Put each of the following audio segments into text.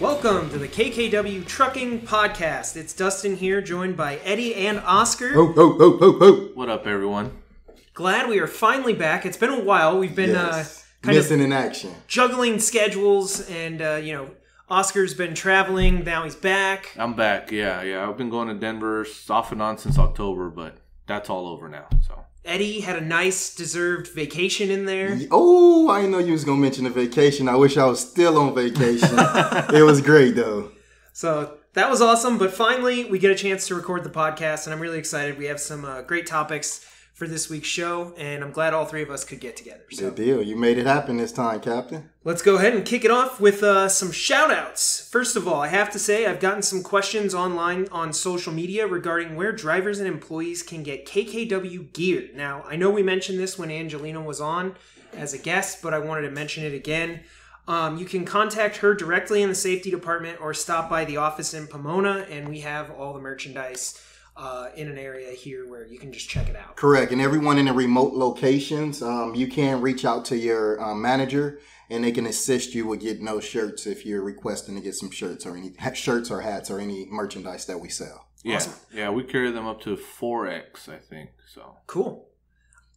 Welcome to the KKW Trucking Podcast. It's Dustin here, joined by Eddie and Oscar. What up, everyone? Glad we are finally back. It's been a while. We've been missing in action, juggling schedules, and Oscar's been traveling. Now he's back. I'm back. Yeah. I've been going to Denver off and on since October, but that's all over now. So Eddie had a nice, deserved vacation in there. Oh, I didn't know you was going to mention a vacation. I wish I was still on vacation. It was great, though. So that was awesome. But finally, we get a chance to record the podcast, and I'm really excited. We have some great topics for this week's show, and I'm glad all three of us could get together. So. Good deal. You made it happen this time, Captain. Let's go ahead and kick it off with some shout-outs. First of all, I have to say I've gotten some questions online on social media regarding where drivers and employees can get KKW gear. Now, I know we mentioned this when Angelina was on as a guest, but I wanted to mention it again. You can contact her directly in the safety department or stop by the office in Pomona, and we have all the merchandise in an area here where you can just check it out. Correct. And everyone in the remote locations, you can reach out to your manager, and they can assist you with getting those shirts if you're requesting to get some shirts or any shirts or hats or any merchandise that we sell. Yeah, Awesome. Yeah, we carry them up to 4X, I think. So Cool.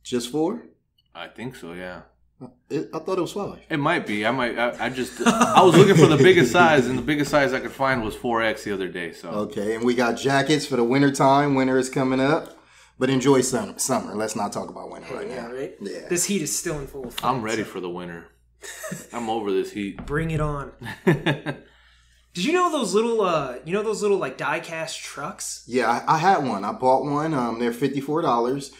Just 4? I think so. Yeah. I thought it was 5. It might be. I was looking for the biggest size, and the biggest size I could find was 4X the other day. So Okay, and we got jackets for the winter time. Winter is coming up. But enjoy summer. Let's not talk about winter right now. Right? Yeah. This heat is still in full effect. I'm ready for the winter. I'm over this heat. Bring it on. Did you know those little, like die-cast trucks? Yeah, I had one. I bought one. They're $54.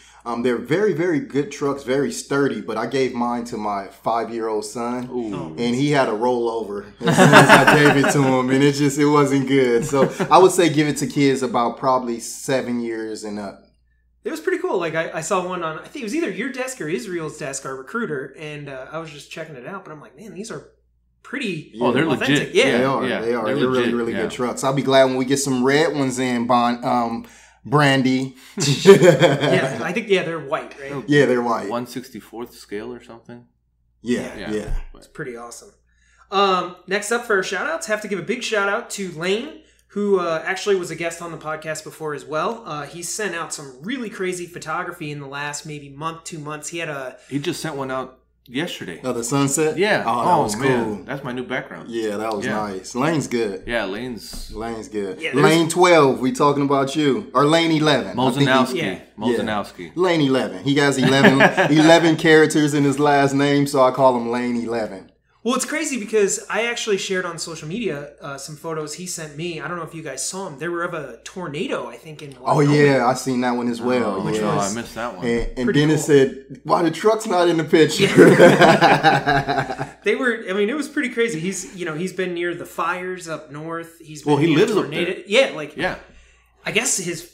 They're very, very good trucks, very sturdy, but I gave mine to my 5-year-old son, and he had a rollover as soon as I gave it to him, and it wasn't good. So I would say give it to kids about probably 7 years and up. It was pretty cool. Like, I saw one on, I think it was either your desk or Israel's desk, our recruiter, and I was just checking it out, but I'm like, man, these are pretty they're authentic. legit. Yeah. They are. They're They're legit, really good trucks. I'll be glad when we get some red ones in, Brandy. Yeah, I think, they're white, right? Yeah, they're white. 1/64th scale or something. Yeah. It's pretty awesome. Next up for our shout-outs, have to give a big shout-out to Lane, who actually was a guest on the podcast before as well. He sent out some really crazy photography in the last maybe month, 2 months. He just sent one out yesterday. Oh, the sunset? Yeah. Oh, that was man. cool. That's my new background. Yeah, that was nice. Lane's good. Yeah, Lane's good. Yeah, Lane 12, we talking about you. Or Lane 11. Mozanowski. Lane 11. He has 11 characters in his last name, so I call him Lane 11. Well, it's crazy because I actually shared on social media some photos he sent me. I don't know if you guys saw them. They were of a tornado, I think, in Wyoming. Oh, yeah. I seen that one as well. I missed that one. And Dennis said, why the truck's not in the picture? They were, I mean, it was pretty crazy. He's been near the fires up north. He lives up there. Yeah, I guess his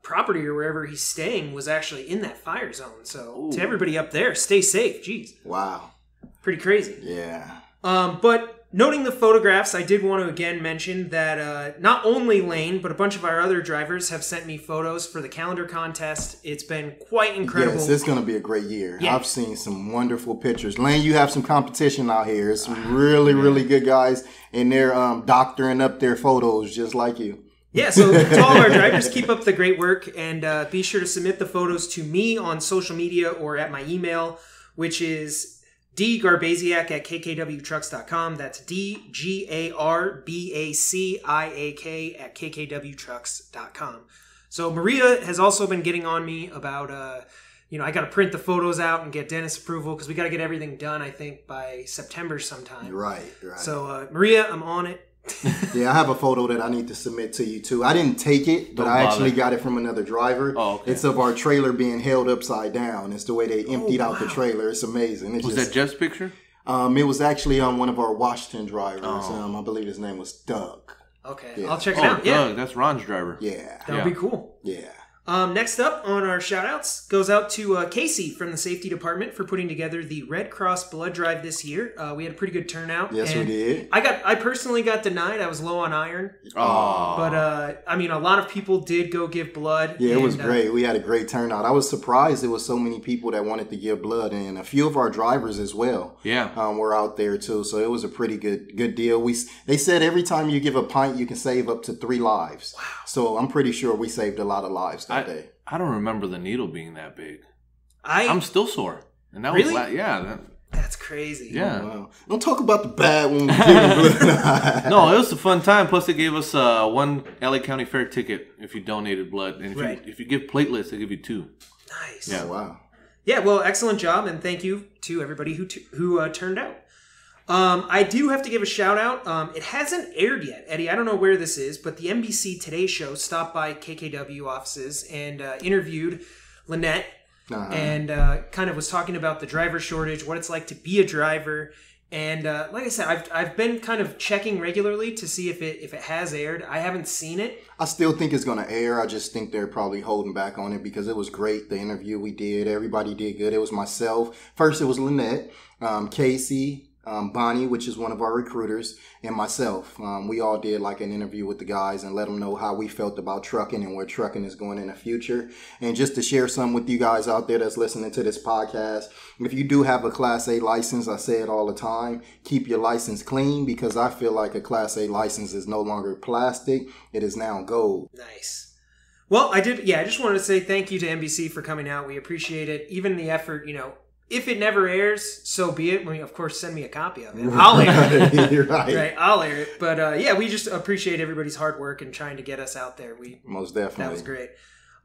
property or wherever he's staying was actually in that fire zone. So to everybody up there, stay safe. Jeez. Wow. Pretty crazy. Yeah. But noting the photographs, I did want to again mention that not only Lane, but a bunch of our other drivers have sent me photos for the calendar contest. It's been quite incredible. Yes, it's going to be a great year. Yeah. I've seen some wonderful pictures. Lane, you have some competition out here. It's some really, really good guys, and they're doctoring up their photos just like you. Yeah, so to all our drivers, keep up the great work, and be sure to submit the photos to me on social media or at my email, which is dgarbaziak@kkwtrucks.com. That's dgarbaciak@kkwtrucks.com. So Maria has also been getting on me about, I got to print the photos out and get Dennis approval because we got to get everything done, I think, by September sometime. Right. So Maria, I'm on it. Yeah, I have a photo that I need to submit to you too. I didn't take it, but I actually got it from another driver. Oh, okay. It's of our trailer being held upside down. It's the way they emptied out the trailer. It's amazing. Was that Jeff's picture? It was actually on one of our Washington drivers. I believe his name was Doug. Okay, Yeah. I'll check it out. Doug, that's Ron's driver. Yeah. That would be cool. Yeah. Next up on our shout-outs goes out to Casey from the safety department for putting together the Red Cross blood drive this year. We had a pretty good turnout. Yes, we did. I personally got denied. I was low on iron. Oh. But, a lot of people did go give blood. Yeah, it was great. We had a great turnout. I was surprised there was so many people that wanted to give blood, and a few of our drivers as well. Yeah. Were out there, too. So it was a pretty good deal. They said every time you give a pint, you can save up to 3 lives. Wow. So I'm pretty sure we saved a lot of lives that day. I don't remember the needle being that big. I'm still sore. And that really? Was that's crazy. Yeah. Oh, wow. Don't talk about the bad when we give blood. No, it was a fun time. Plus, they gave us 1 LA County Fair ticket if you donated blood. And if you give platelets, they give you 2. Nice. Yeah, wow. Yeah, well, excellent job, and thank you to everybody who turned out. I do have to give a shout out. It hasn't aired yet, Eddie. I don't know where this is, but the NBC Today Show stopped by KKW offices and interviewed Lynette and kind of was talking about the driver shortage, what it's like to be a driver. And like I said, I've been kind of checking regularly to see if it has aired. I haven't seen it. I still think it's going to air. I just think they're probably holding back on it because it was great, the interview we did. Everybody did good. It was myself. First, it was Lynette, Casey, Bonnie, which is one of our recruiters, and myself. We all did like an interview with the guys and let them know how we felt about trucking and where trucking is going in the future. And just to share some with you guys out there that's listening to this podcast, if you do have a Class A license, I say it all the time, keep your license clean because I feel like a Class A license is no longer plastic. It is now gold. Nice. Well, I just wanted to say thank you to NBC for coming out. We appreciate it. Even the effort, if it never airs, so be it. I mean, of course, send me a copy of it. I'll air it. You're right. Right, I'll air it. But we just appreciate everybody's hard work and trying to get us out there. Most definitely. That was great.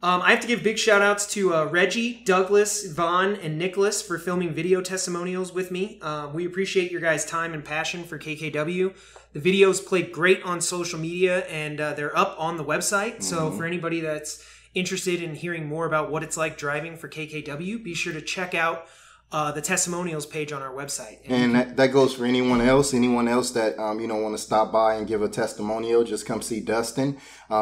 I have to give big shout outs to Reggie, Douglas, Vaughn, and Nicholas for filming video testimonials with me. We appreciate your guys' time and passion for KKW. The videos played great on social media and they're up on the website. Mm-hmm. So for anybody that's interested in hearing more about what it's like driving for KKW, be sure to check out the testimonials page on our website. And that goes for anyone else that, want to stop by and give a testimonial, just come see Dustin.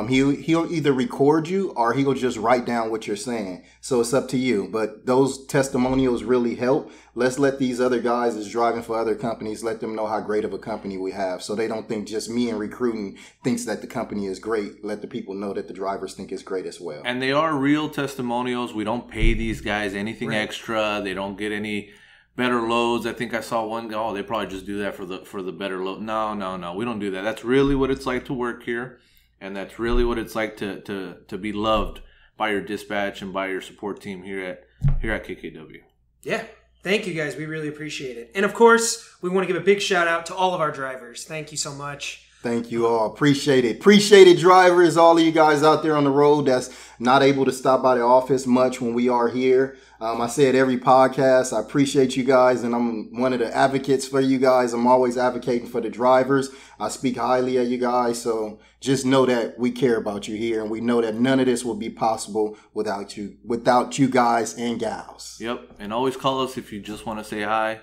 He'll either record you or he'll just write down what you're saying. So it's up to you. But those testimonials really help. Let's let these other guys that's driving for other companies, let them know how great of a company we have. So they don't think just me and recruiting thinks that the company is great. Let the people know that the drivers think it's great as well. And they are real testimonials. We don't pay these guys anything extra. They don't get any better loads. I think I saw one go, they probably just do that for the better load. No. We don't do that. That's really what it's like to work here. And that's really what it's like to be loved by your dispatch and by your support team here at KKW. Yeah. Thank you, guys. We really appreciate it. And, of course, we want to give a big shout-out to all of our drivers. Thank you so much. Thank you all. Appreciate it. Appreciate it, drivers, all of you guys out there on the road that's not able to stop by the office much when we are here. I say it every podcast. I appreciate you guys, and I'm one of the advocates for you guys. I'm always advocating for the drivers. I speak highly of you guys, so just know that we care about you here, and we know that none of this would be possible without you guys and gals. Yep, and always call us if you just want to say hi.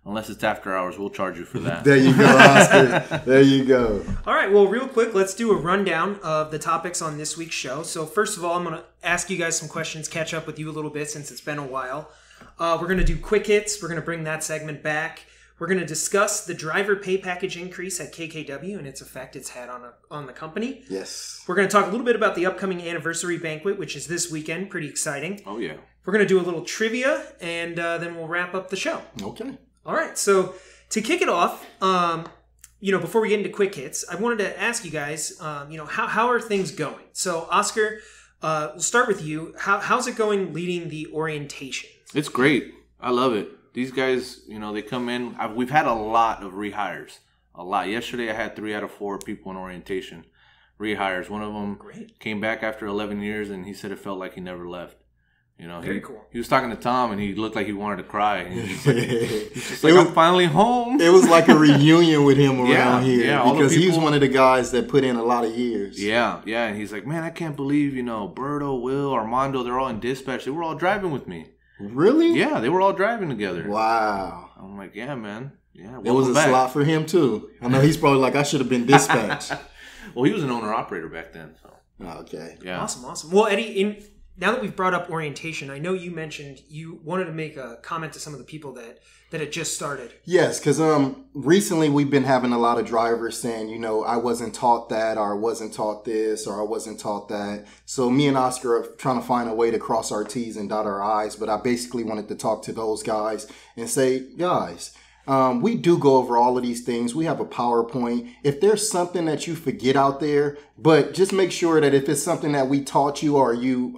Unless it's after hours, we'll charge you for that. There you go, Oscar. There you go. All right, well, real quick, let's do a rundown of the topics on this week's show. So first of all, I'm going to ask you guys some questions, catch up with you a little bit since it's been a while. We're going to do quick hits. We're going to bring that segment back. We're going to discuss the driver pay package increase at KKW and its effect it's had on the company. Yes. We're going to talk a little bit about the upcoming anniversary banquet, which is this weekend. Pretty exciting. Oh, yeah. We're going to do a little trivia, and then we'll wrap up the show. Okay. All right, so to kick it off, before we get into quick hits, I wanted to ask you guys, how are things going? So, Oscar, we'll start with you. How's it going leading the orientation? It's great. I love it. These guys, they come in. We've had a lot of rehires. A lot. Yesterday, I had 3 out of 4 people in orientation rehires. One of them came back after 11 years, and he said it felt like he never left. Very cool. He was talking to Tom, and he looked like he wanted to cry. And he's just like, I'm finally home. It was like a reunion with him around here. Yeah, because he was one of the guys that put in a lot of years. Yeah. And he's like, man, I can't believe, Berto, Will, Armando, they're all in dispatch. They were all driving with me. Really? Yeah, they were all driving together. Wow. I'm like, yeah, man. Yeah, it was a slot for him, too. I know he's probably like, I should have been dispatched. Well, he was an owner-operator back then. So. Okay. Yeah. Awesome. Well, Eddie, now that we've brought up orientation, I know you mentioned you wanted to make a comment to some of the people that had just started. Yes, because recently we've been having a lot of drivers saying, you know, I wasn't taught that, or I wasn't taught this, or I wasn't taught that. So me and Oscar are trying to find a way to cross our T's and dot our I's. But I basically wanted to talk to those guys and say, guys, we do go over all of these things. We have a PowerPoint. If there's something that you forget out there, but just make sure that if it's something that we taught you, or you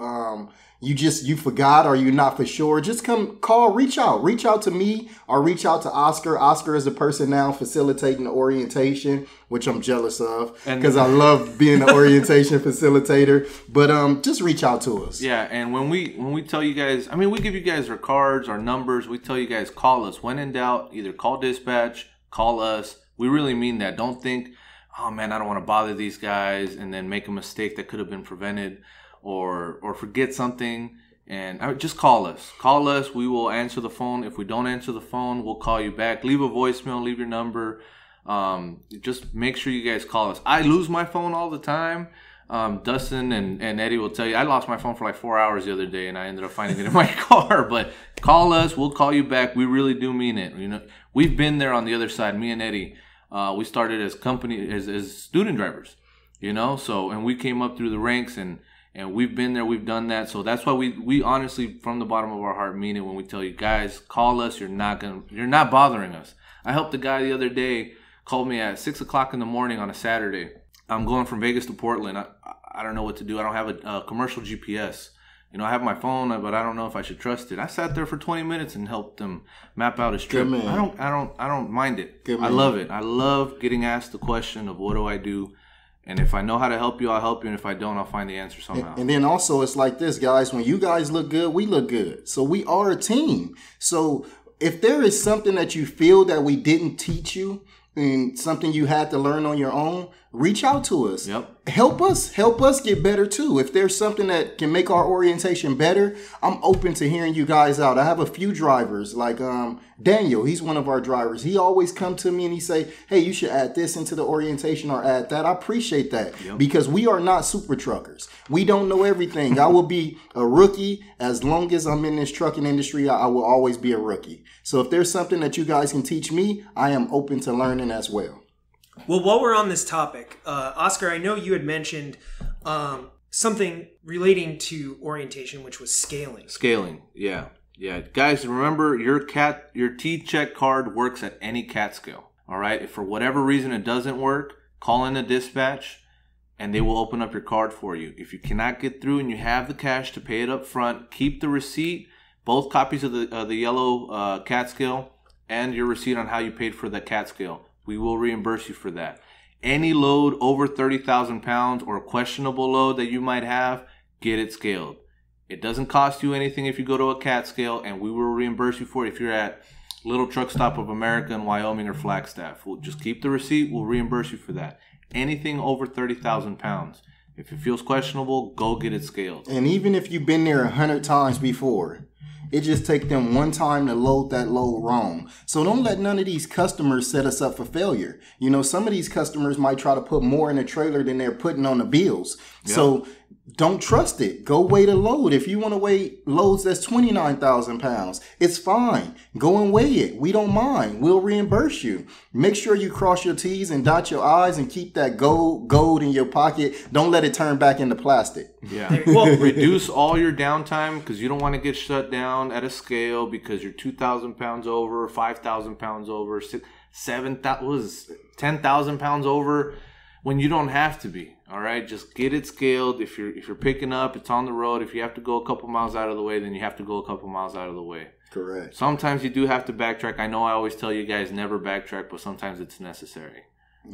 forgot, or you're not for sure, just reach out to me, or reach out to Oscar. Oscar is the person now facilitating the orientation, which I'm jealous of because I love being an orientation facilitator. But just reach out to us. Yeah, and when we tell you guys, I mean, we give you guys our cards, our numbers. We tell you guys, call us. When in doubt, either call dispatch, call us. We really mean that. Don't think, oh man, I don't want to bother these guys, and then make a mistake that could have been prevented, or forget something. And just call us. Call us. We will answer the phone. If we don't answer the phone, we'll call you back. Leave a voicemail. Leave your number. Just make sure you guys call us. I lose my phone all the time. Dustin and Eddie will tell you, I lost my phone for like 4 hours the other day, and I ended up finding it in my car. But call us. We'll call you back. We really do mean it. You know, we've been there on the other side. Me and Eddie, we started as as student drivers. You know, and we came up through the ranks, and we've been there, we've done that. So that's why we honestly, from the bottom of our heart, mean it when we tell you, guys, call us. You're not bothering us. I helped a guy the other day, called me at 6 o'clock in the morning on a Saturday. I'm going from Vegas to Portland. I don't know what to do. I don't have a commercial GPS. You know, I have my phone, but I don't know if I should trust it. I sat there for 20 minutes and helped him map out his trip. Good man. I don't mind it. Good man. I love it. I love getting asked the question of what do I do? And if I know how to help you, I'll help you. And if I don't, I'll find the answer somehow. And then also, it's like this, guys. When you guys look good, we look good. So we are a team. So if there is something that you feel that we didn't teach you, and something you had to learn on your own, reach out to us. Yep. Help us get better too. If there's something that can make our orientation better, I'm open to hearing you guys out. I have a few drivers like Daniel. He's one of our drivers. He always come to me and he say, hey, you should add this into the orientation or add that. I appreciate that because we are not super truckers. We don't know everything. I will be a rookie as long as I'm in this trucking industry. I will always be a rookie. So if there's something that you guys can teach me, I am open to learning as well. Well, while we're on this topic, Oscar, I know you had mentioned something relating to orientation, which was scaling. Scaling, yeah. Guys, remember your T-check card works at any CAT scale. All right. If for whatever reason it doesn't work, call in a dispatch, and they will open up your card for you. If you cannot get through and you have the cash to pay it up front, keep the receipt, both copies of the yellow CAT scale, and your receipt on how you paid for the CAT scale. We will reimburse you for that. Any load over 30,000 pounds or questionable load that you might have, get it scaled. It doesn't cost you anything if you go to a CAT scale, and we will reimburse you for it if you're at Little Truck Stop of America in Wyoming or Flagstaff. We'll just keep the receipt. We'll reimburse you for that. Anything over 30,000 pounds. If it feels questionable, go get it scaled. And even if you've been there 100 times before, it just takes them one time to load that load wrong. So don't let none of these customers set us up for failure. You know, some of these customers might try to put more in a trailer than they're putting on the bills. Yep. So don't trust it. Go weigh the load. If you want to weigh loads that's 29,000 pounds, it's fine. Go and weigh it. We don't mind. We'll reimburse you. Make sure you cross your T's and dot your I's and keep that gold in your pocket. Don't let it turn back into plastic. Yeah. Well, reduce all your downtime because you don't want to get shut down at a scale because you're 2,000 pounds over, 5,000 pounds over, 10,000 pounds over when you don't have to be. All right, just get it scaled. If you're picking up, it's on the road. If you have to go a couple miles out of the way, then you have to go a couple miles out of the way. Correct. Sometimes you do have to backtrack. I know I always tell you guys never backtrack, but sometimes it's necessary.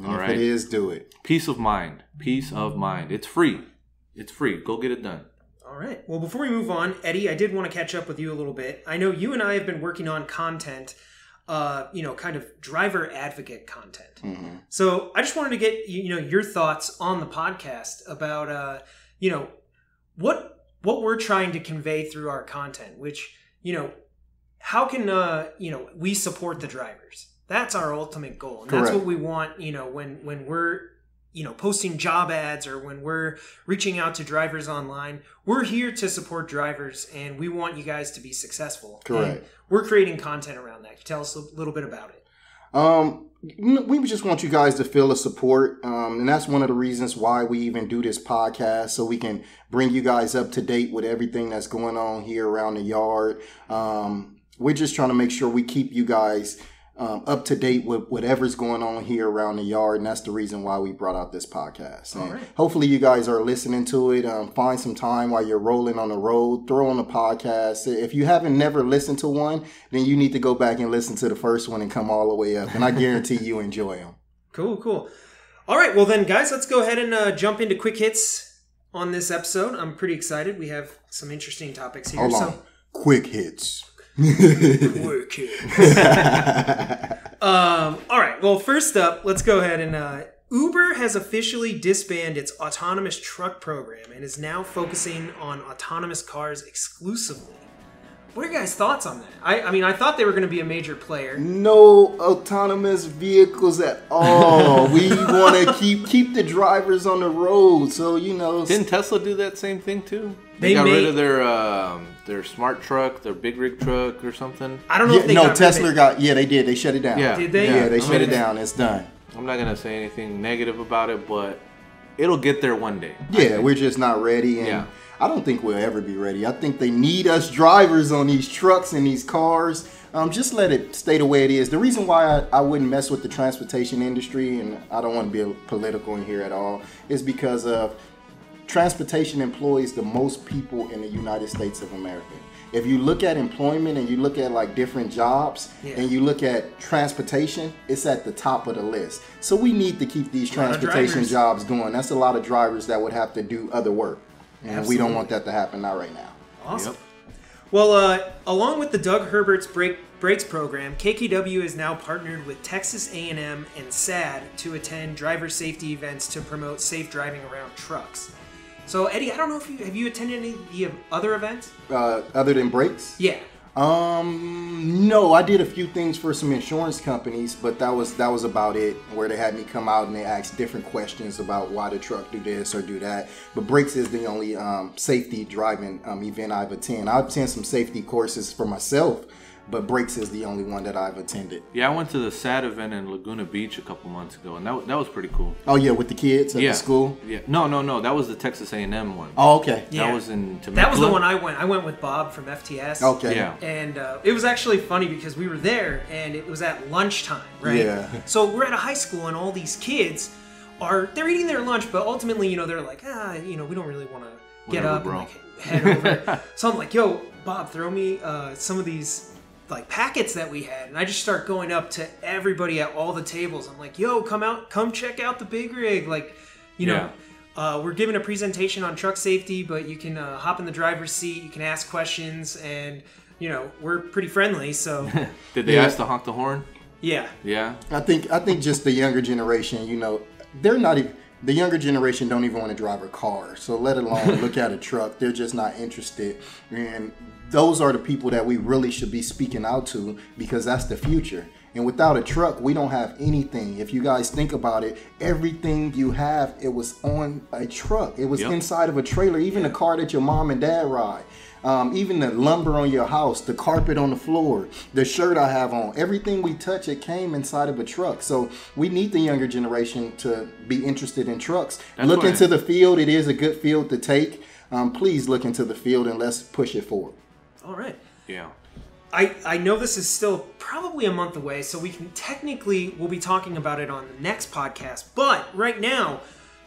All right. If it is, do it. Peace of mind. Peace of mind. It's free. It's free. Go get it done. All right. Well, before we move on, Eddie, I did want to catch up with you a little bit. I know you and I have been working on content, kind of driver advocate content. Mm-hmm. So I just wanted to get your thoughts on the podcast about what we're trying to convey through our content, which how can we support the drivers? That's our ultimate goal, and Correct. That's what we want. When we're posting job ads or when we're reaching out to drivers online, we're here to support drivers and we want you guys to be successful. Correct. And we're creating content around that. Can you tell us a little bit about it? We just want you guys to feel the support. And that's one of the reasons why we even do this podcast, so we can bring you guys up to date with everything that's going on here around the yard. We're just trying to make sure we keep you guys up to date with whatever's going on here around the yard, and that's the reason why we brought out this podcast. And right. Hopefully you guys are listening to it. Find some time while you're rolling on the road, throw on a podcast. If you haven't never listened to one, then you need to go back and listen to the first one and come all the way up, and I guarantee you enjoy them. Cool. All right, well then, guys, let's go ahead and jump into quick hits on this episode. I'm pretty excited. We have some interesting topics here. Hold on. Quick hits. Quick hits. All right. Well, first up, let's go ahead and Uber has officially disbanded its autonomous truck program and is now focusing on autonomous cars exclusively. What are your guys' thoughts on that? I mean, I thought they were going to be a major player. No autonomous vehicles at all. We want to keep the drivers on the road. So, Didn't Tesla do that same thing too? They got rid of their smart truck, their big rig truck or something. I don't know if they got Tesla they did. They shut it down. Yeah. Did they? Yeah, they shut it down. It's done. I'm not going to say anything negative about it, but it'll get there one day. Yeah, we're just not ready. And I don't think we'll ever be ready. I think they need us drivers on these trucks and these cars. Just let it stay the way it is. The reason why I wouldn't mess with the transportation industry, and I don't want to be political in here at all, is because of transportation employs the most people in the United States of America. If you look at employment and you look at like different jobs and you look at transportation, it's at the top of the list. So we need to keep these transportation jobs going. That's a lot of drivers that would have to do other work. And we don't want that to happen, not right now. Awesome. Yep. Well, along with the Doug Herbert's Brakes program, KKW is now partnered with Texas A&M and SAD to attend driver safety events to promote safe driving around trucks. So, Eddie, I don't know if have you attended any of the other events? Other than Brakes? Yeah. No, I did a few things for some insurance companies, but that was about it, where they had me come out and they asked different questions about why the truck do this or do that. But Brakes is the only safety driving event I've attended. I've attended some safety courses for myself, but Brakes is the only one that I've attended. Yeah, I went to the SAD event in Laguna Beach a couple months ago, and that was pretty cool. Oh, yeah, with the kids at the school? Yeah. No, that was the Texas A&M one. Oh, okay. Yeah. That was in Temecula. That was the one I went. I went with Bob from FTS. Okay. Yeah. And it was actually funny because we were there, and it was at lunchtime, right? Yeah. So we're at a high school, and all these kids they're eating their lunch, but ultimately, they're like, we don't really want to get up and head over. So I'm like, yo, Bob, throw me some of these packets that we had, and I just start going up to everybody at all the tables. I'm like, yo, come check out the big rig. We're giving a presentation on truck safety, but you can hop in the driver's seat, you can ask questions, and we're pretty friendly. So did they ask to honk the horn? Yeah. I think just the younger generation, they're not even. The younger generation don't even want to drive a car, so let alone look at a truck. They're just not interested. And those are the people that we really should be speaking out to, because that's the future. And without a truck, we don't have anything. If you guys think about it, everything you have, it was on a truck. It was inside of a trailer, even the car that your mom and dad ride. Even the lumber on your house, the carpet on the floor, the shirt I have on, everything we touch, it came inside of a truck. So we need the younger generation to be interested in trucks. Look into the field. It is a good field to take. Please look into the field and let's push it forward. All right. Yeah. I know this is still probably a month away, so we'll be talking about it on the next podcast. But right now,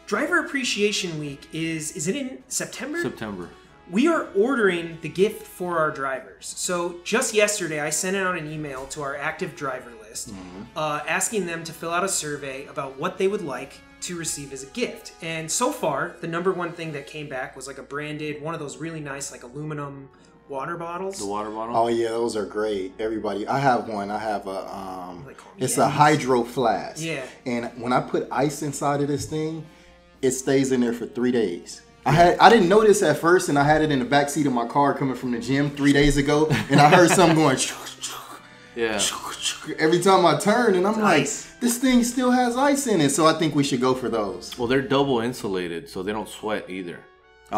Driver Appreciation Week is it in September? September. We are ordering the gift for our drivers. So just yesterday, I sent out an email to our active driver list asking them to fill out a survey about what they would like to receive as a gift. And so far, the number one thing that came back was a branded, one of those really nice aluminum water bottles. The water bottle? Oh yeah, those are great. Everybody, I have one. I have it's a hydro flask. Yeah. And when I put ice inside of this thing, it stays in there for 3 days. I didn't notice at first, and I had it in the back seat of my car coming from the gym 3 days ago, and I heard something going, Yeah. Every time I turn, and I'm like, ice. this thing still has ice in it. So I think we should go for those. Well, they're double insulated, so they don't sweat either.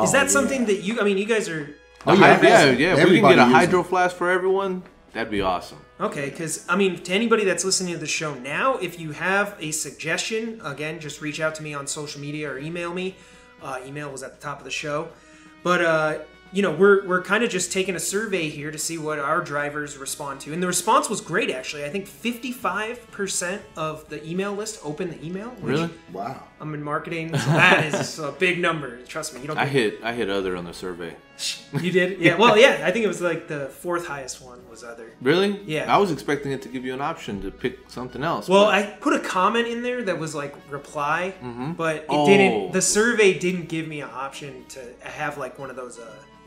Is that something that you? I mean, you guys are. Oh, yeah. If we can get a hydro flask for everyone, that'd be awesome. Okay, because, I mean, to anybody that's listening to the show now, if you have a suggestion, again, just reach out to me on social media or email me. Email was at the top of the show. But, you know, we're kind of just taking a survey here to see what our drivers respond to. And the response was great, actually. I think 55% of the email list opened the email. Really? Wow. I'm in marketing, so that is a big number. Trust me. You don't. I hit other on the survey. You did? Yeah. Well, yeah. I think it was like the fourth highest one was other. Really? Yeah. I was expecting it to give you an option to pick something else. Well, I put a comment in there that was like reply, but it didn't. The survey didn't give me an option to have like one of those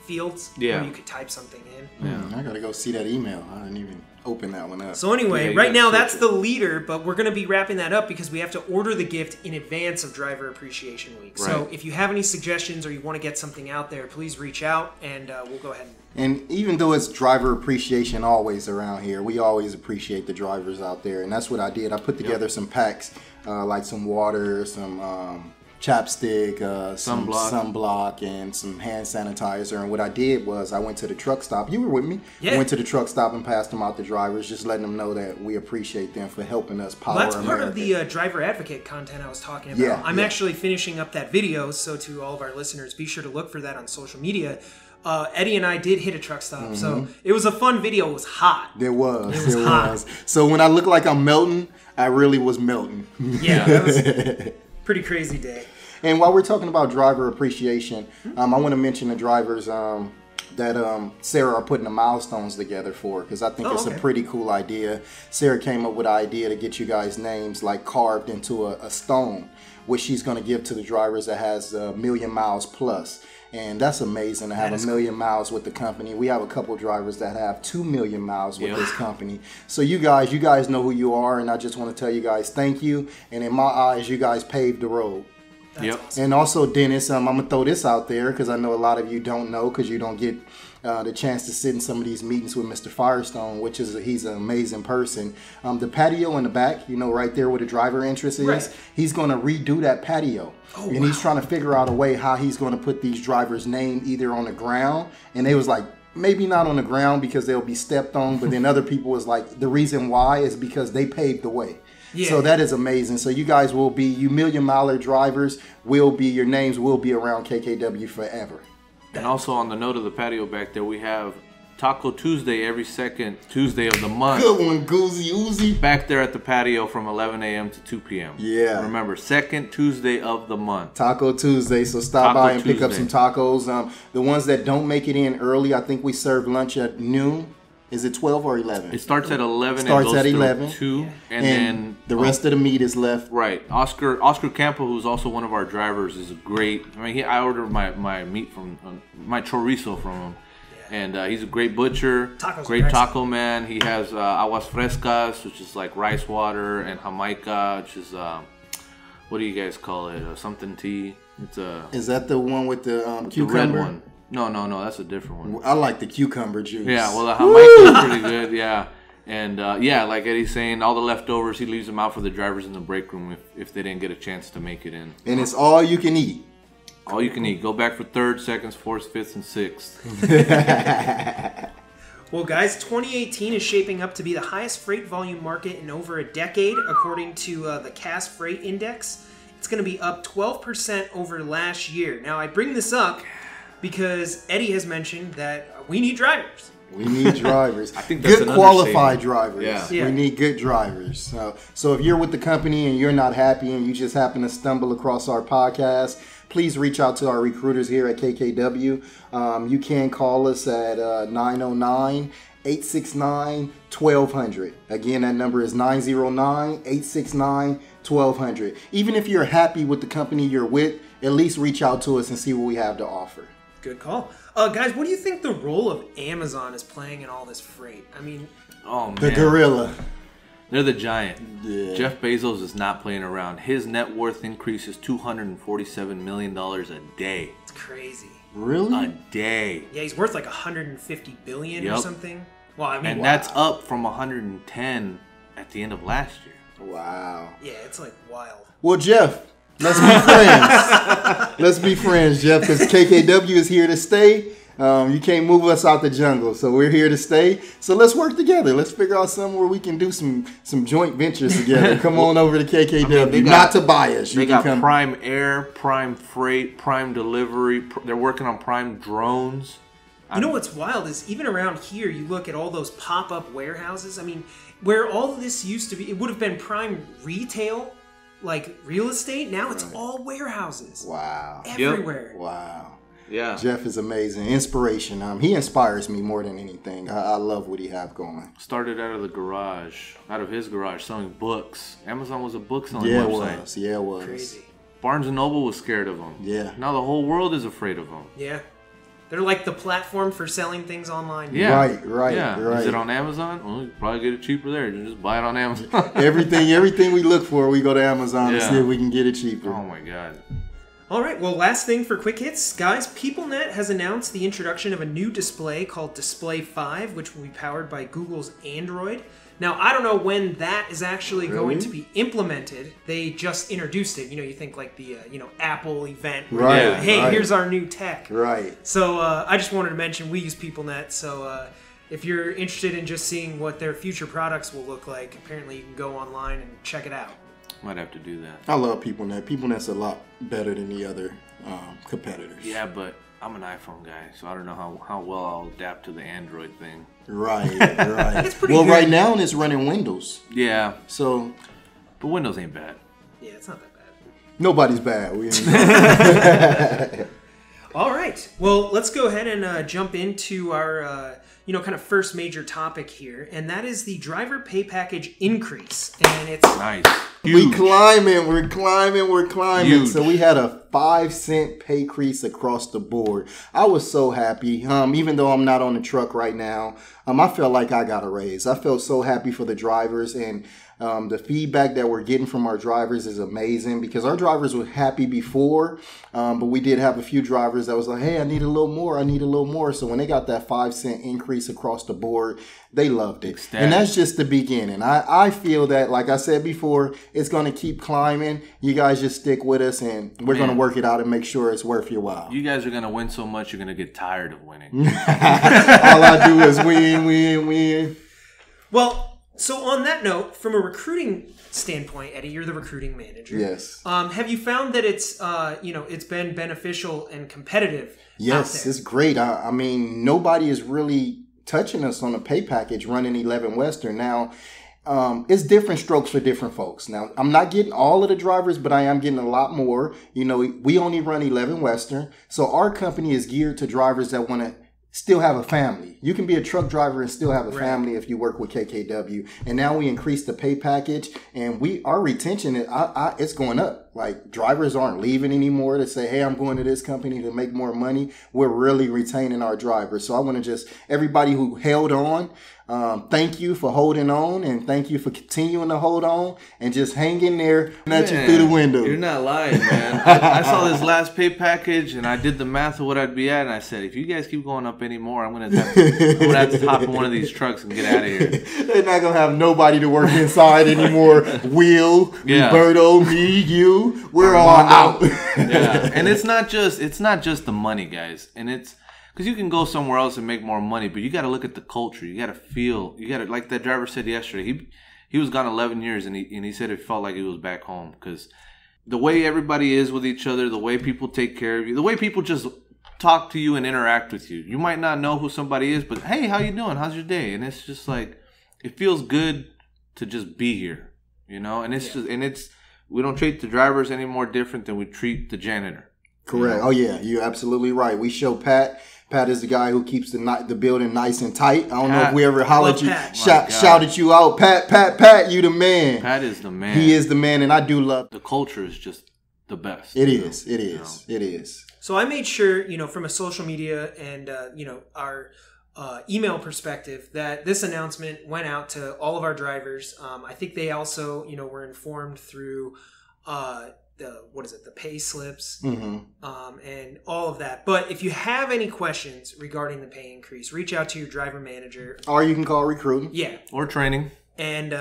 fields where you could type something in. Yeah. I gotta go see that email. I didn't even open that one up. So anyway, right now that's the leader, but we're going to be wrapping that up because we have to order the gift in advance of Driver Appreciation Week. Right. So if you have any suggestions or you want to get something out there, please reach out and we'll go ahead. And even though it's driver appreciation always around here, we always appreciate the drivers out there. And that's what I did. I put together some packs, like some water, some chapstick, some sunblock, and some hand sanitizer. And what I did was I went to the truck stop. You were with me. Yeah. I went to the truck stop and passed them out to drivers, just letting them know that we appreciate them for helping us power That's America. part of the driver advocate content I was talking about. Yeah, I'm actually finishing up that video, so to all of our listeners, be sure to look for that on social media. Eddie and I did hit a truck stop, so it was a fun video. It was hot. It was hot. So when I look like I'm melting, I really was melting. Yeah, that was pretty crazy day. And while we're talking about driver appreciation, I want to mention the drivers that Sarah are putting the milestones together for, because I think it's a pretty cool idea. Sarah came up with an idea to get you guys names like carved into a stone, which she's going to give to the drivers that has 1 million miles plus. And that's amazing to have 1 million miles with the company. We have a couple of drivers that have 2 million miles with this company. So you guys know who you are, and I just want to tell you guys thank you. And in my eyes, you guys paved the road. Awesome. And also, Dennis, I'm going to throw this out there because I know a lot of you don't know because you don't get the chance to sit in some of these meetings with Mr. Firestone, which is he's an amazing person. The patio in the back, you know, right there where the driver entrance is, he's going to redo that patio. And he's trying to figure out a way how he's going to put these drivers' name either on the ground. And they was like, maybe not on the ground because they'll be stepped on. But then other people was like, the reason why is because they paved the way. Yeah. So that is amazing. So you guys will be, you million-mile drivers will be, your names will be around KKW forever. And also on the note of the patio back there, we have Taco Tuesday every second Tuesday of the month. Good one, Goozy Oozy. Back there at the patio from 11 a.m. to 2 p.m. Yeah. Remember, second Tuesday of the month. Taco Tuesday. So stop by and pick up some tacos. The ones that don't make it in early, I think we serve lunch at noon. Is it 12 or 11? It starts at 11 starts and goes at 11. through 2. And then the rest of the meat is left. Right. Oscar Campo, who's also one of our drivers, is great. I mean, I ordered my meat from, my chorizo from him. And he's a great butcher, great taco man. He has aguas frescas, which is like rice water, and jamaica, which is, what do you guys call it? Something tea. Is that the one with the cucumber? The red one. No, that's a different one. I like the cucumber juice. Yeah, well, the jamaica is pretty good, yeah. And, like Eddie's saying, all the leftovers, he leaves them out for the drivers in the break room if they didn't get a chance to make it in. And it's all you can eat. All you can eat. Go back for 3rd, 2nd, 4th, 5th, and 6th. Well, guys, 2018 is shaping up to be the highest freight volume market in over a decade, according to the Cass Freight Index. It's going to be up 12% over last year. Now, I bring this up because Eddie has mentioned that we need drivers. We need drivers. I think that's good qualified drivers. Yeah. We need good drivers. So if you're with the company and you're not happy and you just happen to stumble across our podcast, please reach out to our recruiters here at KKW. You can call us at 909-869-1200. Again, that number is 909-869-1200. Even if you're happy with the company you're with, at least reach out to us and see what we have to offer. Good call. Guys, what do you think the role of Amazon is playing in all this freight? I mean... Oh, man. The gorilla. They're the giant. Yeah. Jeff Bezos is not playing around. His net worth increases $247 million a day. It's crazy. Really? A day. Yeah, he's worth like $150 billion or something. Well, I mean, and that's up from 110 at the end of last year. Wow. Yeah, it's like wild. Well, Jeff, let's be friends. Let's be friends, Jeff, because KKW is here to stay. You can't move us out the jungle, so we're here to stay. So let's work together. Let's figure out something where we can do some joint ventures together. Come on over to KKW. Not to buy us. They got Prime Air, Prime Freight, Prime Delivery. They're working on Prime Drones. You know what's wild is even around here, you look at all those pop-up warehouses. I mean, where all of this used to be, it would have been prime retail, like real estate. Now it's all warehouses. Wow. Everywhere. Yep. Wow. Yeah. Jeff is amazing. Inspiration. He inspires me more than anything. I love what he have going. Started out of his garage, selling books. Amazon was a book selling website. Yeah, it was. Crazy. Barnes & Noble was scared of him. Yeah. Now the whole world is afraid of him. Yeah. They're like the platform for selling things online. Yeah. Right. Is it on Amazon? Well, you probably get it cheaper there. You just buy it on Amazon. everything we look for, we go to Amazon and see if we can get it cheaper. Oh my God. All right, well, last thing for quick hits, guys. PeopleNet has announced the introduction of a new display called Display 5, which will be powered by Google's Android. Now, I don't know when that is actually going to be implemented. They just introduced it. You know, you think like the Apple event. Right. Hey, here's our new tech. Right. So I just wanted to mention we use PeopleNet. So if you're interested in just seeing what their future products will look like, apparently you can go online and check it out. Might have to do that. I love PeopleNet. PeopleNet's a lot better than the other competitors. Yeah, but I'm an iPhone guy, so I don't know how well I'll adapt to the Android thing. Right. It's pretty well, good. right now it's running Windows. Yeah. So. But Windows ain't bad. Yeah, it's not that bad. Nobody's bad. We ain't All right. Well, let's go ahead and jump into our, kind of first major topic here, and that is the driver pay package increase. And it's Nice. We're climbing. Huge. So we had a 5-cent pay increase across the board. I was so happy. Even though I'm not on the truck right now, I felt like I got a raise. I felt so happy for the drivers, and the feedback that we're getting from our drivers is amazing because our drivers were happy before, but we did have a few drivers that was like, hey, I need a little more. So when they got that 5-cent increase across the board, they loved it. Ecstatic. And that's just the beginning. I feel that, like I said before, it's going to keep climbing. You guys just stick with us, and we're going to work it out and make sure it's worth your while. You guys are going to win so much, you're going to get tired of winning. All I do is win. well. So on that note, from a recruiting standpoint, Eddie, you're the recruiting manager. Yes. Have you found that it's it's been beneficial and competitive? Yes, it's great. I mean, nobody is really touching us on a pay package running 11 Western. Now, it's different strokes for different folks. Now, I'm not getting all of the drivers, but I am getting a lot more. You know, we only run 11 Western. So our company is geared to drivers that want to still have a family. You can be a truck driver and still have a family if you work with KKW. And now we increased the pay package, and our retention it's going up. Like, drivers aren't leaving anymore to say, hey, I'm going to this company to make more money. We're really retaining our drivers. So I want to everybody who held on, thank you for holding on, and thank you for continuing to hold on and just hanging there at you through the window. You're not lying, man. I saw this last pay package, and I did the math of what I'd be at, and I said, if you guys keep going up anymore, I'm gonna have to hop in one of these trucks and get out of here. They're not gonna have nobody to work inside anymore. Will, Roberto, me, you, we're all out. Yeah, and it's not just the money, guys, and it's. Because you can go somewhere else and make more money, but you got to look at the culture. You got to feel. You got to, like that driver said yesterday. He was gone 11 years, and he said it felt like he was back home. Because the way everybody is with each other, the way people take care of you, the way people just talk to you and interact with you. You might not know who somebody is, but hey, how you doing? How's your day? And it's just like, it feels good to just be here, you know. And it's we don't treat the drivers any more different than we treat the janitor. Correct. You know? Oh yeah, you're absolutely right. We show Pat. Pat is the guy who keeps the building nice and tight. I don't know if we ever hollered you, shouted you out. Pat, you the man. Our Pat is the man. He is the man, and I do love. The culture is just the best. It is. So I made sure, from a social media and, our email perspective, that this announcement went out to all of our drivers. I think they also, were informed through the pay slips, and all of that. But if you have any questions regarding the pay increase, reach out to your driver manager. Or you can call recruiting. Yeah. Or training. And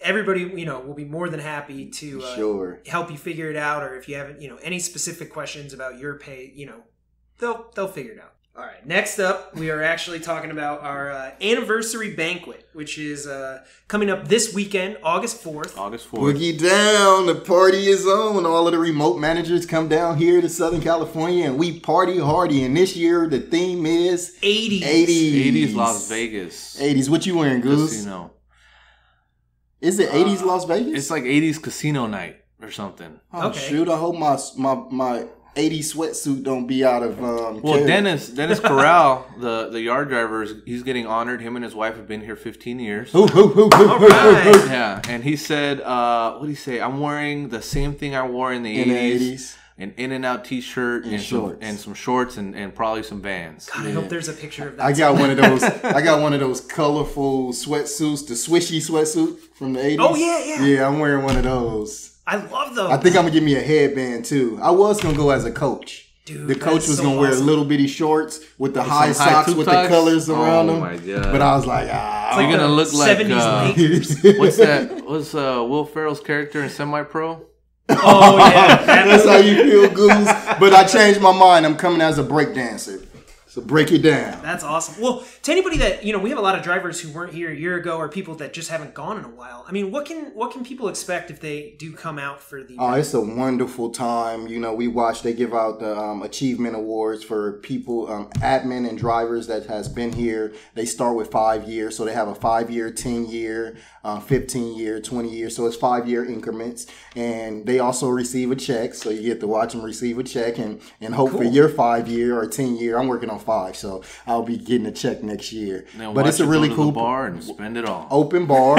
everybody, will be more than happy to help you figure it out. Or if you have, any specific questions about your pay, they'll figure it out. All right. Next up, we are actually talking about our anniversary banquet, which is coming up this weekend, August 4th. Boogie down. The party is on. All of the remote managers come down here to Southern California, and we party hardy. And this year, the theme is 80s. 80s Las Vegas. 80s. What you wearing, Goose? Casino. Is it 80s Las Vegas? It's like 80s casino night or something. Oh, okay. Shoot. I hope my 80s sweatsuit don't be out of Well, Dennis Corral, the yard driver, he's getting honored. Him and his wife have been here 15 years. All right. Yeah, and he said, what did he say? I'm wearing the same thing I wore in the 80s. An In-N-Out t-shirt and some shorts and probably some Vans. God, I hope there's a picture of that. I got one of those. I got one of those colorful sweatsuits, the swishy sweatsuit from the 80s. Oh yeah. Yeah, I'm wearing one of those. I love those. I think I'm gonna give me a headband too. I was gonna go as a coach. Dude, the coach was gonna wear little bitty shorts with the high some socks high with the colors around them. Oh my god! But I was like, It's you're gonna look like 70s Lakers. What's that? What's Will Ferrell's character in Semi-Pro? Oh yeah, that's how you feel, Goose. But I changed my mind. I'm coming as a break dancer. So break it down. That's awesome. Well, to anybody that, we have a lot of drivers who weren't here a year ago or people that just haven't gone in a while. I mean, what can people expect if they do come out for the... Oh, it's a wonderful time. They give out the achievement awards for people, admin and drivers that has been here. They start with 5 years. So they have a 5-year, 10-year, 15-year, 20-year. So it's 5-year increments. And they also receive a check. So you get to watch them receive a check and hope for your 5-year or 10-year. I'm working on 5, so I'll be getting a check next year. But it's a really cool bar and spend it all. Open bar.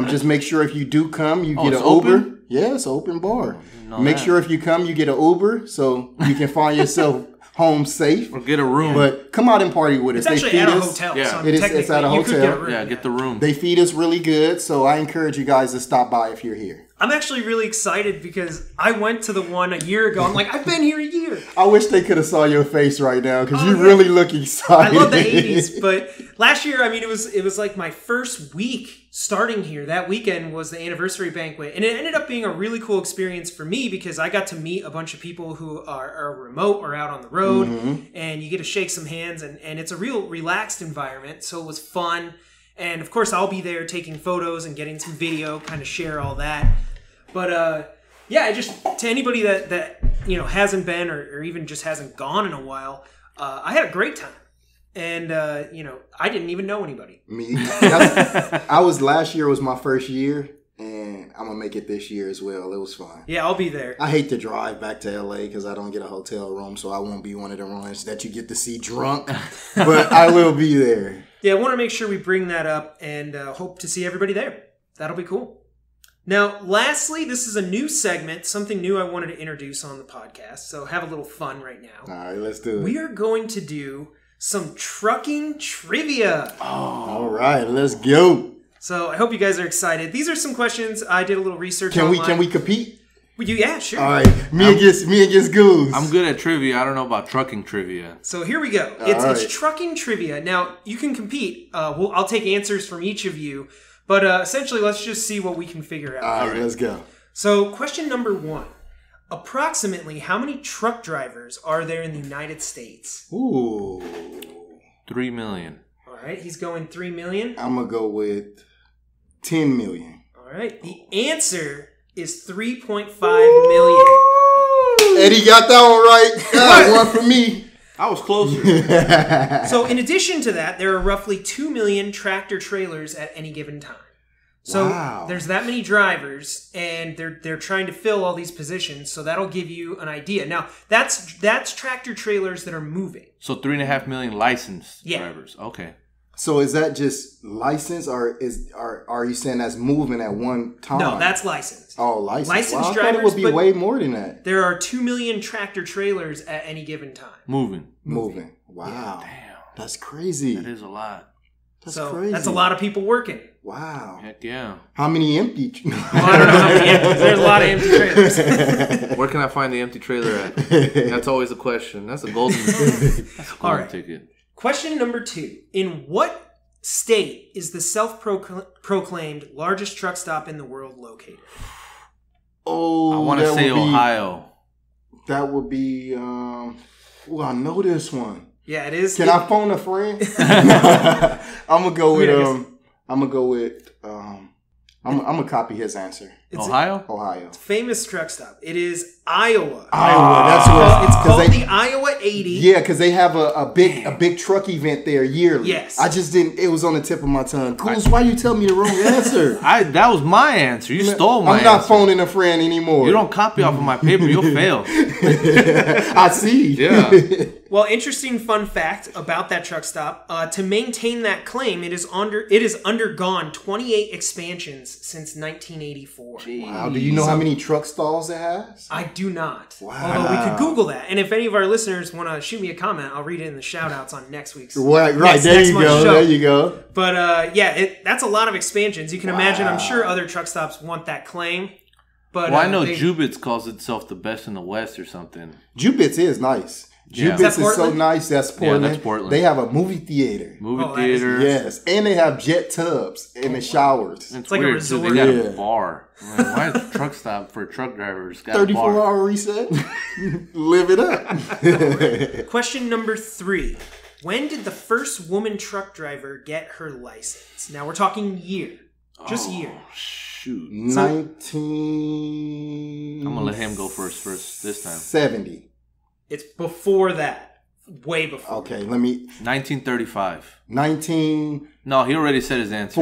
Just make sure if you do come, you get an Uber. Open? Yeah, it's an open bar. Make sure if you come, you get an Uber so you can find yourself home safe. Or get a room. But come out and party with us. It's actually at a hotel. Yeah. So it's at a hotel. Get the room. They feed us really good, so I encourage you guys to stop by if you're here. I'm actually really excited because I went to the one a year ago. I'm like, I've been here a year. I wish they could have saw your face right now because you really look excited. I love the 80s, but last year, it was like my first week starting here. That weekend was the anniversary banquet, and it ended up being a really cool experience for me because I got to meet a bunch of people who are remote or out on the road, and you get to shake some hands, and it's a real relaxed environment, so it was fun. And of course, I'll be there taking photos and getting some video, kind of share all that. But to anybody that hasn't been or even just hasn't gone in a while, I had a great time, and I didn't even know anybody. Me, last year was my first year, and I'm gonna make it this year as well. It was fun. Yeah, I'll be there. I hate to drive back to LA because I don't get a hotel room, so I won't be one of the ones that you get to see drunk. But I will be there. Yeah, I want to make sure we bring that up, and hope to see everybody there. That'll be cool. Now, lastly, this is a new segment, something new I wanted to introduce on the podcast, so have a little fun right now. All right, let's do it. We are going to do some trucking trivia. Oh, all right, let's go. So I hope you guys are excited. These are some questions. I did a little research online. Can we compete? Yeah, sure. All right, me against Goose. I'm good at trivia. I don't know about trucking trivia. So here we go. It's trucking trivia. Now, you can compete. I'll take answers from each of you. But essentially, let's just see what we can figure out. All right, let's go. So, question number 1. Approximately how many truck drivers are there in the United States? Ooh. 3 million. All right, he's going 3 million. I'm going to go with 10 million. All right, the answer is 3.5 million. Eddie got that one right. One for me. I was closer. So in addition to that, there are roughly 2 million tractor trailers at any given time. So there's that many drivers, and they're trying to fill all these positions. So that'll give you an idea. Now that's tractor trailers that are moving. So 3.5 million licensed drivers. Okay. So is that just licensed, or are you saying that's moving at one time? No, that's licensed. Oh, licensed. Licensed drivers. I thought it would be way more than that. There are 2 million tractor trailers at any given time. Moving. Wow. Yeah, damn. That's crazy. That is a lot. That's so crazy. that's a lot of people working. Wow. Heck yeah. How many empty? Well, I don't know how many empties. There's a lot of empty trailers. Where can I find the empty trailer at? That's always a question. That's a golden, All right. ticket. Question number 2. In what state is the self-proclaimed largest truck stop in the world located? Oh, I want to say Ohio. That would be. I know this one. Yeah, it is. Can I phone a friend? I'm gonna go with. I'm gonna copy his answer. It's Ohio. Famous truck stop. It is Iowa. That's what it's called the Iowa 80. Yeah, because they have a big truck event there yearly. Yes. I just didn't. It was on the tip of my tongue. Coos, why you tell me the wrong answer? That was my answer. You stole my answer. I'm not phoning a friend anymore. You don't copy off of my paper, you'll fail. I see. Yeah. Well, interesting fun fact about that truck stop. To maintain that claim, it has undergone 28 expansions since 1984. Wow. Do you know how many truck stalls it has? I do not. Wow. Although we could Google that. And if any of our listeners want to shoot me a comment, I'll read it in the shout-outs on next week's Right. next There you month's go. show. There you go. But that's a lot of expansions. You can imagine, I'm sure other truck stops want that claim. But I know Jubitz calls itself the best in the West or something. Jubitz is nice. Yeah. Jubitz is so nice. That's Portland. Yeah, that's Portland. They have a movie theater. Theater. Yes. And they have jet tubs in the showers. It's like a resort. They got a bar. Why is a truck stop for truck drivers? 34-hour reset. Live it up. Question number 3. When did the first woman truck driver get her license? Now we're talking year. Just year. Shoot. 19... I'm going to let him go first this time. 70. It's before that. Way before. Okay, let me... 1935. 1940. No, he already said his answer.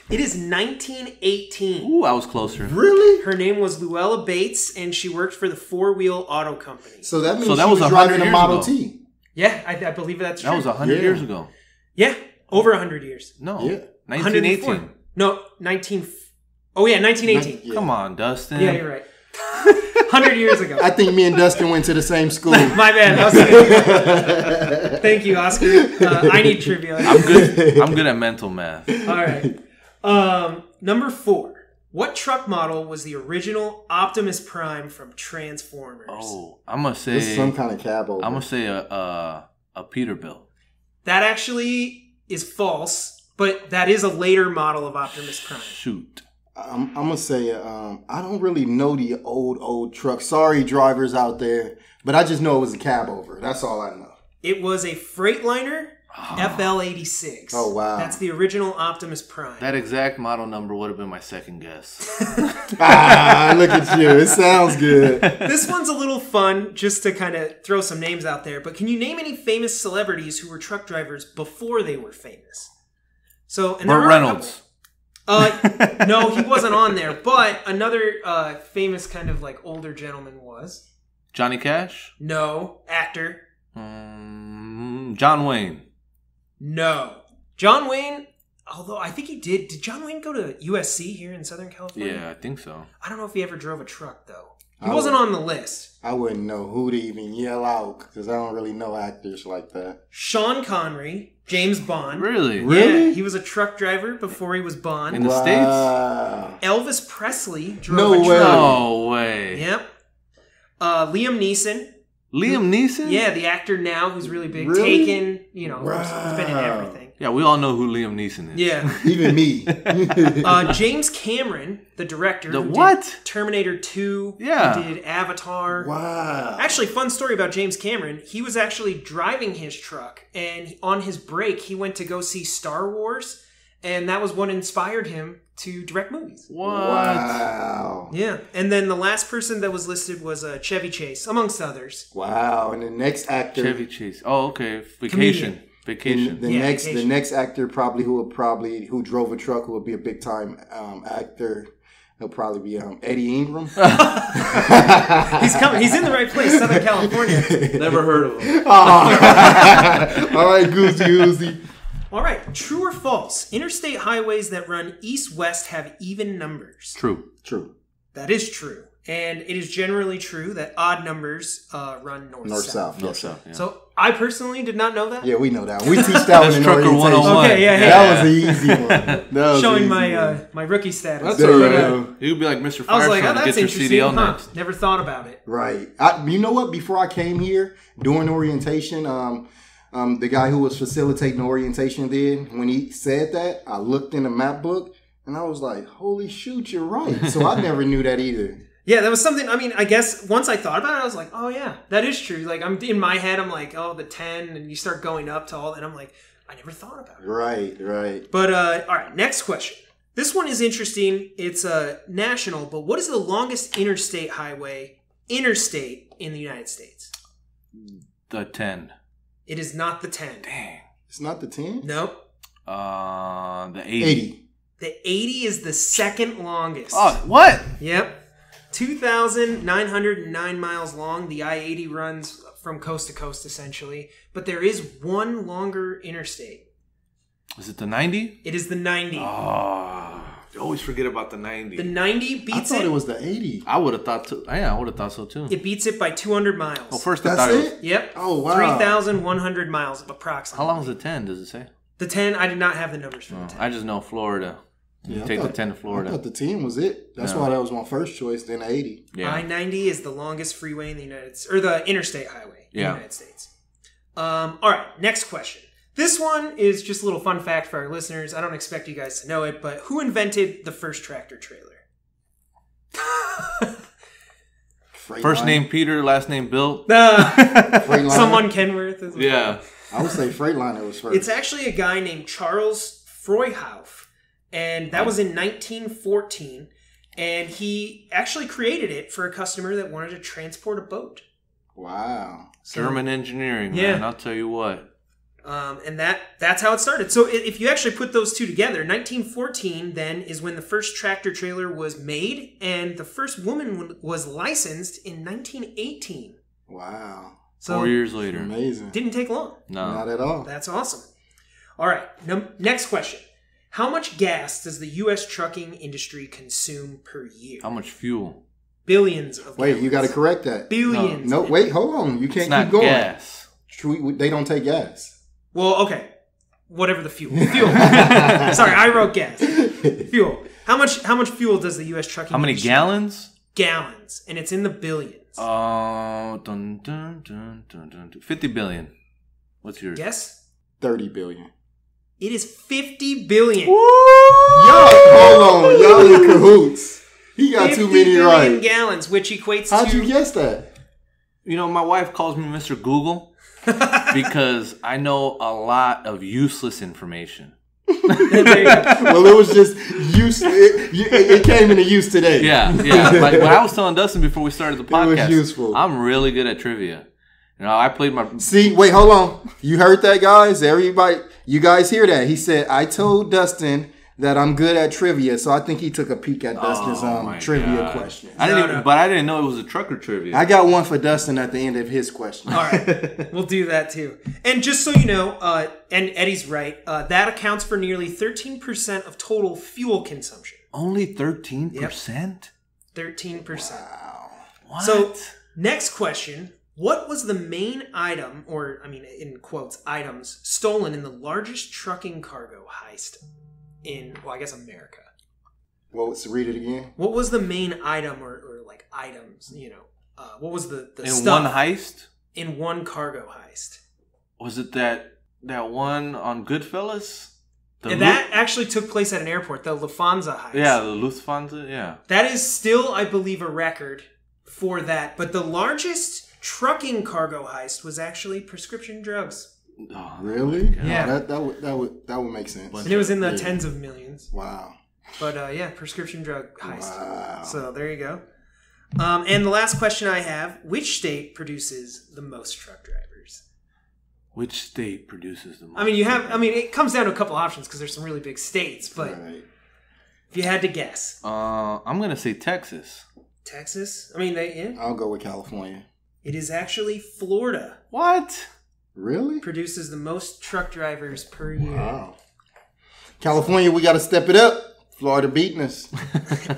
It is 1918. Ooh, I was closer. Really? Her name was Luella Bates, and she worked for the Four Wheel Auto Company. So that means that she was was 100 driving a years Model ago. T. Yeah, I believe that's true. That was 100 years ago. Yeah, over 100 years. No. Yeah. 1918. No, 1918. Yeah. Come on, Dustin. Yeah, you're right. 100 years ago. I think me and Dustin went to the same school. My bad. Thank you, Oscar. I need trivia. I'm good at mental math. All right. Number 4. What truck model was the original Optimus Prime from Transformers? Oh, I'm gonna say This is some kind of cab over. I'm gonna say a Peterbilt. That actually is false, but that is a later model of Optimus Prime. Shoot. I'm gonna say I don't really know the old truck. Sorry, drivers out there, but I just know it was a cab over. That's all I know. It was a Freightliner FL86. Oh wow! That's the original Optimus Prime. That exact model number would have been my second guess. Look at you. It sounds good. This one's a little fun, just to kind of throw some names out there. But can you name any famous celebrities who were truck drivers before they were famous? So, and Burt Reynolds. No, he wasn't on there. But another famous kind of like older gentleman was Johnny Cash. No, actor. John Wayne. No, John Wayne. Although I think he did. Did John Wayne go to USC here in Southern California? Yeah, I think so. I don't know if he ever drove a truck though. He wasn't on the list. I wouldn't know who to even yell out because I don't really know actors like that. Sean Connery, James Bond. Really? Yeah, he was a truck driver before he was Bond. In the States? Elvis Presley drove a truck. No way. Yep. Liam Neeson. Liam Neeson? Yeah, the actor now who's really big. Really? Taken, he's been in everything. Yeah, we all know who Liam Neeson is. Yeah. Even me. James Cameron, the director. The who what? Did Terminator 2. Yeah. Who did Avatar. Wow. Actually, fun story about James Cameron. He was actually driving his truck, and on his break, he went to go see Star Wars, and that was what inspired him to direct movies. What? Wow. Yeah. And then the last person that was listed was Chevy Chase, amongst others. Wow. And the next actor. Chevy Chase. Oh, okay. Vacation. Comedian. The next actor who drove a truck who would be a big time actor. He'll probably be Eddie Ingram. He's coming. He's in the right place, Southern California. Never heard of him. All right, Goosey. All right. True or false? Interstate highways that run east-west have even numbers. True. True. That is true. And it is generally true that odd numbers run north-south. North-south. Yeah. So I personally did not know that. Yeah, we know that. We teach that one in Trucker orientation. 101. Okay, yeah. That was an easy one. That was Showing an easy my one. my rookie status. That's all right. You'd be like Mr. I was Fire like, trying oh, to that's get your interesting. CDL Huh. next. Never thought about it. Right. You know what? Before I came here, during orientation, the guy who was facilitating orientation when he said that, I looked in the map book and I was like, holy shoot, you're right. So I never knew that either. Yeah, that was something. I mean, I guess once I thought about it, I was like, oh yeah, that is true. Like I'm in my head, I'm like, oh, the 10, and you start going up to all that. I'm like, I never thought about it. Right. But all right, next question. This one is interesting. It's national, but what is the longest interstate in the United States? The 10. It is not the 10. Dang. It's not the 10? Nope. The 80. 80. The 80 is the second longest. Oh, what? Yep. 2,909 miles long. The I-80 runs from coast to coast, essentially. But there is one longer interstate. Is it the 90? It is the 90. Oh, you always forget about the 90. The 90 I beats thought it. it was the 80. I would have thought so. Yeah, I would have thought so too. It beats it by 200 miles. Well, first I That's thought it was. it? Yep. Oh, wow. 3,100 miles approximately. How long is the 10? Does it say? The 10, I did not have the numbers for the 10. I just know Florida. Yeah, Take the 10 to I Florida. thought the 10 was it. That's why that was my first choice, then 80. Yeah. I-90 is the longest freeway in the United States, or the interstate highway in the Yeah. United States. All right, next question. This one is just a little fun fact for our listeners. I don't expect you guys to know it, but who invented the first tractor trailer? First name Peter, last name Bill. Freightliner. Someone Kenworth. Is Yeah. I would say Freightliner was first. It's actually a guy named Charles Freuhauf, and that was in 1914. And he actually created it for a customer that wanted to transport a boat. Wow. German engineering, Yeah. man. I'll tell you what. And that's how it started. So if you actually put those two together, 1914 then is when the first tractor trailer was made, and the first woman was licensed in 1918. Wow. So 4 years later. Amazing. didn't take long. No. Not at all. That's awesome. All right, next question. How much gas does the U.S. trucking industry consume per year? How much fuel? Billions of Wait, gallons. you got to correct that. Billions. No, wait, hold on. You It's can't not keep going. gas. They don't take gas. Well, okay. Whatever the fuel. Fuel. Sorry, I wrote gas. Fuel. How much fuel does the U.S. trucking How many industry- gallons? Gallons. And it's in the billions. Dun, dun, dun, dun, dun. 50 billion. What's yours? Yes? 30 billion. It is 50 billion. Y'all, hold on. Y'all in cahoots. He got 50 too many billion right. gallons, which equates How'd to... you guess that? You know, my wife calls me Mr. Google because I know a lot of useless information. There you go. Well, it was just use. It came into use today. Yeah. Like when I was telling Dustin before we started the podcast, was useful. I'm really good at trivia. You know, I played my... See, wait, hold on. You heard that, guys? Everybody, you guys hear that? He said, I told Dustin that I'm good at trivia, so I think he took a peek at Dustin's my trivia God. questions. I didn't know it was a trucker trivia. I got one for Dustin at the end of his question. All right. We'll do that too. And just so you know, and Eddie's right, that accounts for nearly 13% of total fuel consumption. Only 13%? 13%. Wow. What? So, next question. What was the main item, or, I mean, in quotes, items, stolen in the largest trucking cargo heist in, well, I guess America? Well, let's read it again. What was the main item, or like items, you know? What was the in stuff one heist? in one cargo heist? Was it that one on Goodfellas? And that actually took place at an airport, the Lufthansa heist. Yeah, the Lufthansa, yeah. That is still, I believe, a record for that. But the largest trucking cargo heist was actually prescription drugs. Oh, Really? Yeah. Oh, that would make sense. And it was in the tens of millions. Wow. But yeah, prescription drug heist. Wow. So there you go. And the last question I have, which state produces the most truck drivers? Which state produces the most? I mean, it comes down to a couple options because there's some really big states. But Right. if you had to guess. I'm going to say Texas. Texas? I mean, yeah. I'll go with California. It is actually Florida. What? Really? Produces the most truck drivers per year. Wow. California, we got to step it up. Florida beating us.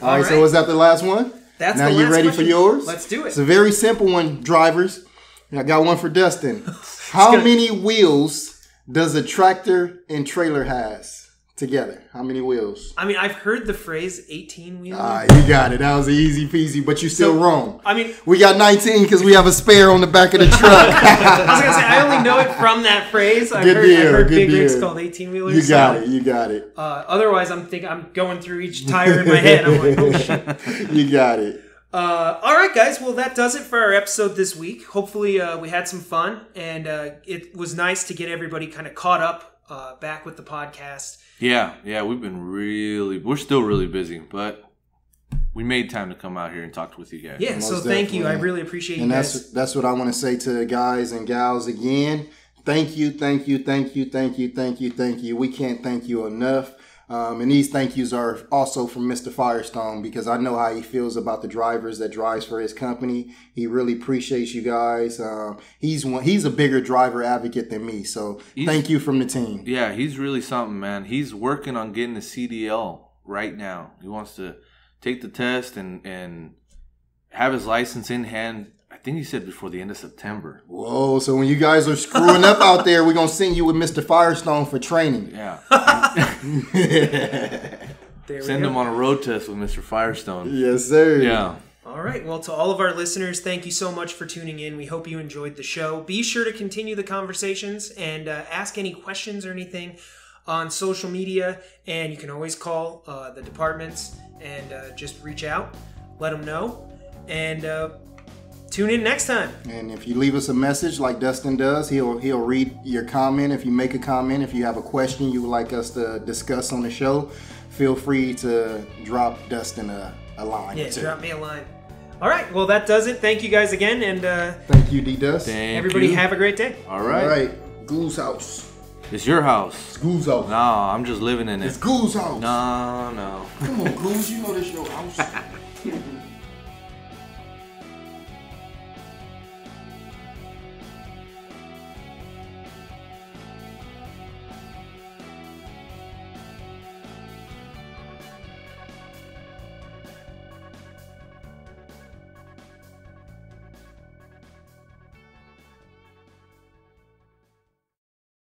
All right, so right. was that the last one? That's now the you last ready question. for yours? Let's do it. It's a very simple one, drivers. I got one for Dustin. How many wheels does a tractor and trailer has together? How many wheels? I mean, I've heard the phrase 18 wheels. You got it. That was easy peasy, but you're still wrong. I mean, we got 19 because we have a spare on the back of the truck. I was gonna say I only know it from that phrase. I've heard big rigs called 18 wheelers. You got it. Otherwise, I'm going through each tire in my head. I'm like, oh shit. You got it. All right, guys. Well, that does it for our episode this week. Hopefully, we had some fun, and it was nice to get everybody kind of caught up back with the podcast. Yeah, we're still really busy, but we made time to come out here and talk with you guys. Yeah, Most so thank you. I really appreciate you guys. And that's what I want to say to the guys and gals again. Thank you. We can't thank you enough. And these thank yous are also from Mr. Firestone, because I know how he feels about the drivers that drives for his company. He really appreciates you guys. He's a bigger driver advocate than me. So thank you from the team. Yeah, he's really something, man. He's working on getting the CDL right now. He wants to take the test and have his license in hand. I think he said before the end of September. Whoa, so when you guys are screwing up out there, we're going to send you with Mr. Firestone for training. Yeah. Send him on a road test with Mr. Firestone. Yes, sir. Yeah. All right. Well, to all of our listeners, thank you so much for tuning in. We hope you enjoyed the show. Be sure to continue the conversations and ask any questions or anything on social media. And you can always call the departments and just reach out, let them know. And tune in next time. And if you leave us a message like Dustin does, he'll read your comment. If you make a comment, if you have a question you would like us to discuss on the show, feel free to drop Dustin a line. Yeah, drop me a line. All right. Well, that does it. Thank you guys again. And thank you, D-Dust. Everybody have a great day. All right. All right. Goose house. It's your house. It's Goose house. No, I'm just living in it. It's Goose house. No. Come on, Goose. You know this your house.